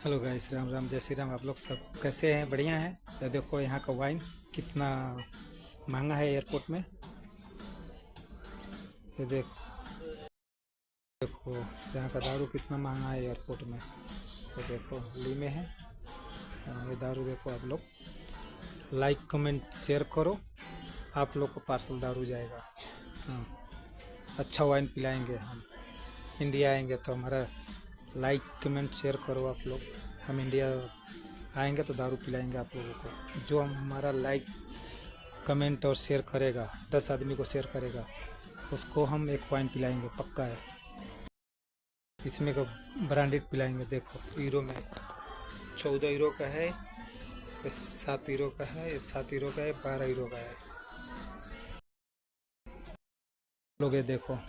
Hello guys, Ram Ram, जय श्री राम। आप लोग सब कैसे हैं? बढ़िया हैं? तो देखो यहाँ का वाइन कितना महंगा है एयरपोर्ट में। ये देखो यहाँ का दारू कितना महंगा है एयरपोर्ट में। ये देखो ली में है। ये दारू देखो। आप लोग लाइक कमेंट शेयर करो, आप लोग को पार्सल दारू जाएगा। हाँ, अच्छा वाइन पिलाएंगे हम। इंडिया आएंगे तो हमारा लाइक कमेंट शेयर करो आप लोग। हम इंडिया आएंगे तो दारू पिलाएंगे आप लोगों को। जो हमारा लाइक कमेंट और शेयर करेगा, 10 आदमी को शेयर करेगा, उसको हम एक वाइन पिलाएंगे, पक्का है। इसमें का ब्रांडेड पिलाएंगे। देखो हीरो में 14 हीरो का है, ये 7 हीरो का है, ये 7 हीरो का है, 12 हीरो का है। लोग ये देखो